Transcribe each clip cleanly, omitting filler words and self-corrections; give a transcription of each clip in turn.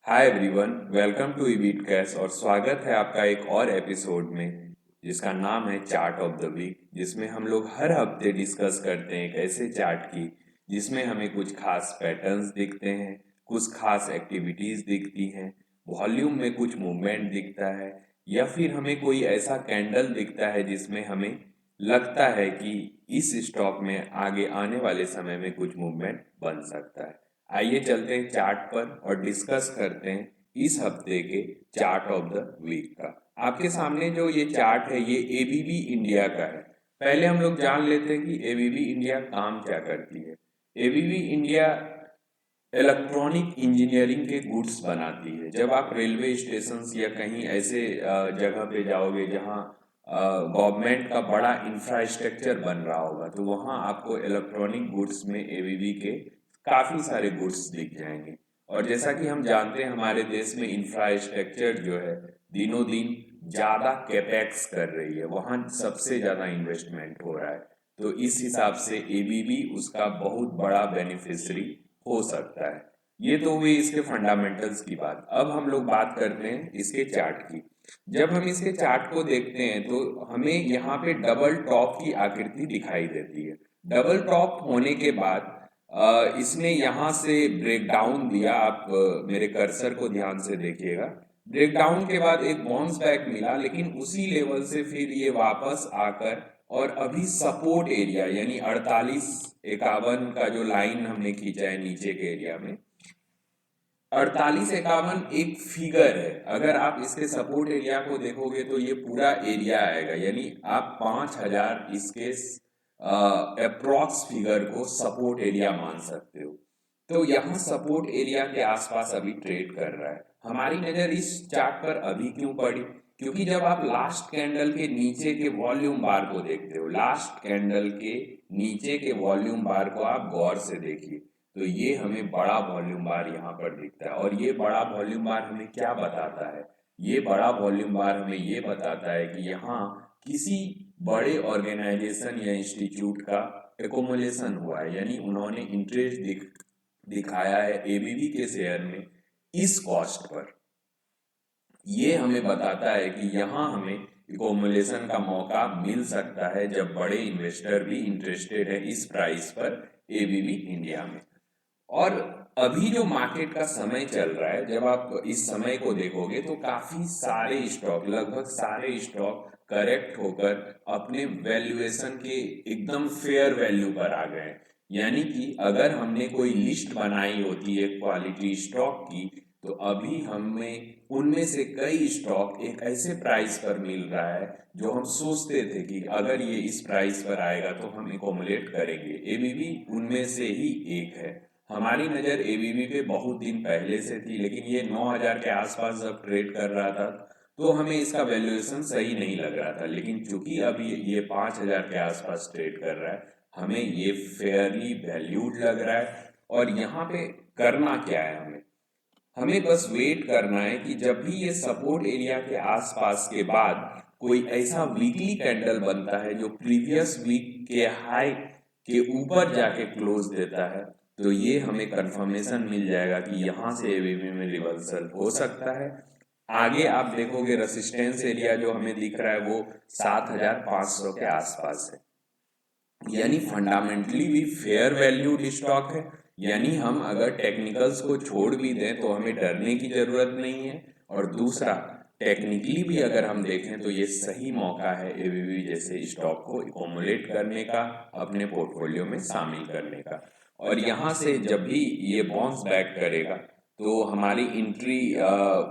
Hi everyone, welcome to ईबीटकैश और स्वागत है आपका एक और एपिसोड में जिसका नाम है चार्ट ऑफ द वीक, जिसमें हम लोग हर हफ्ते डिस्कस करते हैं एक ऐसे चार्ट की जिसमें हमें कुछ खास पैटर्न्स दिखते हैं, कुछ खास एक्टिविटीज दिखती हैं, वॉल्यूम में कुछ मूवमेंट दिखता है या फिर हमें कोई ऐसा कैंडल दिखता है जिसमें हमें लगता है कि इस स्टॉक में आगे आने वाले समय में कुछ मूवमेंट बन सकता है। आइए चलते हैं चार्ट पर और डिस्कस करते हैं इस हफ्ते के चार्ट ऑफ द वीक का। आपके सामने जो ये चार्ट है ये एबीबी इंडिया का है। पहले हम लोग जान लेते हैं कि एबीबी इंडिया काम क्या करती है। एबीबी इंडिया इलेक्ट्रॉनिक इंजीनियरिंग के गुड्स बनाती है। जब आप रेलवे स्टेशन या कहीं ऐसे जगह पे जाओगे जहाँ गवर्नमेंट का बड़ा इंफ्रास्ट्रक्चर बन रहा होगा तो वहाँ आपको इलेक्ट्रॉनिक गुड्स में एबीबी के काफ़ी सारे गुड्स दिख जाएंगे। और जैसा कि हम जानते हैं हमारे देश में इंफ्रास्ट्रक्चर जो है दिनों दिन ज़्यादा कैपेक्स कर रही है, वहाँ सबसे ज़्यादा इन्वेस्टमेंट हो रहा है। तो इस हिसाब से एबीबी उसका बहुत बड़ा बेनिफिशियरी हो सकता है। ये तो हुई इसके फंडामेंटल्स की बात। अब हम लोग बात करते हैं इसके चार्ट की। जब हम इसके चार्ट को देखते हैं तो हमें यहाँ पे डबल टॉप की आकृति दिखाई देती है। डबल टॉप होने के बाद इसने यहाँ से ब्रेक डाउन दिया। आप मेरे कर्सर को ध्यान से देखिएगा। ब्रेक डाउन के बाद एक बाउंस बैक मिला, लेकिन उसी लेवल से फिर ये वापस आकर और अभी सपोर्ट एरिया यानी 48-51 का जो लाइन हमने खींचा है नीचे के एरिया में, 48-51 एक फिगर है। अगर आप इसके सपोर्ट एरिया को देखोगे तो ये पूरा एरिया आएगा, यानी आप 5000 इसके अप्रोक्स फिगर को सपोर्ट एरिया मान सकते हो। तो यहाँ सपोर्ट एरिया के आसपास अभी ट्रेड कर रहा है। हमारी नजर इस चार्ट पर अभी क्यों पड़ी? क्योंकि जब आप लास्ट कैंडल के नीचे के वॉल्यूम बार को देखते हो, लास्ट कैंडल के नीचे के वॉल्यूम बार को आप गौर से देखिए तो ये हमें बड़ा वॉल्यूम बार यहाँ पर दिखता है। और ये बड़ा वॉल्यूम बार हमें क्या बताता है? ये बड़ा वॉल्यूम बार हमें ये बताता है कि यहाँ किसी बड़े ऑर्गेनाइजेशन या इंस्टीट्यूट का एकोमोलेशन हुआ है, यानी उन्होंने इंटरेस्ट दिखाया है एबीबी के शेयर में इस कॉस्ट पर। ये हमें बताता है कि यहाँ हमें एकोमोलेशन का मौका मिल सकता है जब बड़े इन्वेस्टर भी इंटरेस्टेड है इस प्राइस पर एबीबी इंडिया में। और अभी जो मार्केट का समय चल रहा है, जब आप इस समय को देखोगे तो काफी सारे स्टॉक, लगभग सारे स्टॉक करेक्ट होकर अपने वैल्यूएशन के एकदम फेयर वैल्यू पर आ गए। यानी कि अगर हमने कोई लिस्ट बनाई होती है क्वालिटी स्टॉक की तो अभी हमें उनमें से कई स्टॉक एक ऐसे प्राइस पर मिल रहा है जो हम सोचते थे कि अगर ये इस प्राइस पर आएगा तो हम एकोमुलेट करेंगे। एबीबी उनमें से ही एक है। हमारी नज़र एबीबी पे बहुत दिन पहले से थी, लेकिन ये 9000 के आसपास जब ट्रेड कर रहा था तो हमें इसका वैल्यूएशन सही नहीं लग रहा था। लेकिन चूंकि अभी ये 5000 के आसपास ट्रेड कर रहा है, हमें ये फेयरली वैल्यूड लग रहा है। और यहाँ पे करना क्या है? हमें बस वेट करना है कि जब भी ये सपोर्ट एरिया के आसपास के बाद कोई ऐसा वीकली कैंडल बनता है जो प्रीवियस वीक के हाई के ऊपर जाके क्लोज देता है, तो ये हमें कंफर्मेशन मिल जाएगा कि यहाँ से एबीबी में रिवर्सल हो सकता है। आगे आप देखोगे रेसिस्टेंस एरिया जो हमें दिख रहा है वो 7500 के आसपास है, यानी फंडामेंटली भी फेयर वैल्यूड स्टॉक है। यानी हम अगर टेक्निकल्स को छोड़ भी दें तो हमें डरने की जरूरत नहीं है। और दूसरा, टेक्निकली भी अगर हम देखें तो ये सही मौका है एबीबी जैसे स्टॉक को एकोमुलेट करने का, अपने पोर्टफोलियो में शामिल करने का। और यहाँ से जब भी ये बाउंस बैक करेगा तो हमारी एंट्री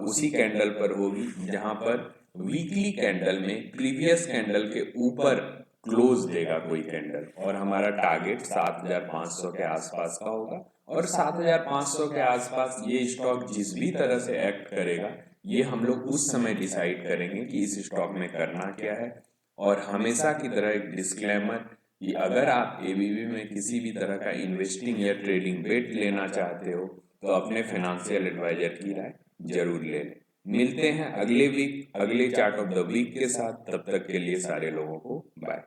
उसी कैंडल पर होगी जहाँ पर वीकली कैंडल में प्रीवियस कैंडल के ऊपर क्लोज देगा कोई कैंडल, और हमारा टारगेट 7500 के आसपास का होगा। और 7500 के आसपास ये स्टॉक जिस भी तरह से एक्ट करेगा ये हम लोग उस समय डिसाइड करेंगे कि इस स्टॉक में करना क्या है। और हमेशा की तरह एक डिस्क्लेमर कि अगर आप एबीबी में किसी भी तरह का इन्वेस्टिंग या ट्रेडिंग बेट लेना चाहते हो तो अपने फाइनेंशियल एडवाइजर की राय जरूर ले लें। मिलते हैं अगले वीक अगले चार्ट ऑफ द वीक के साथ। तब तक के लिए सारे लोगों को बाय।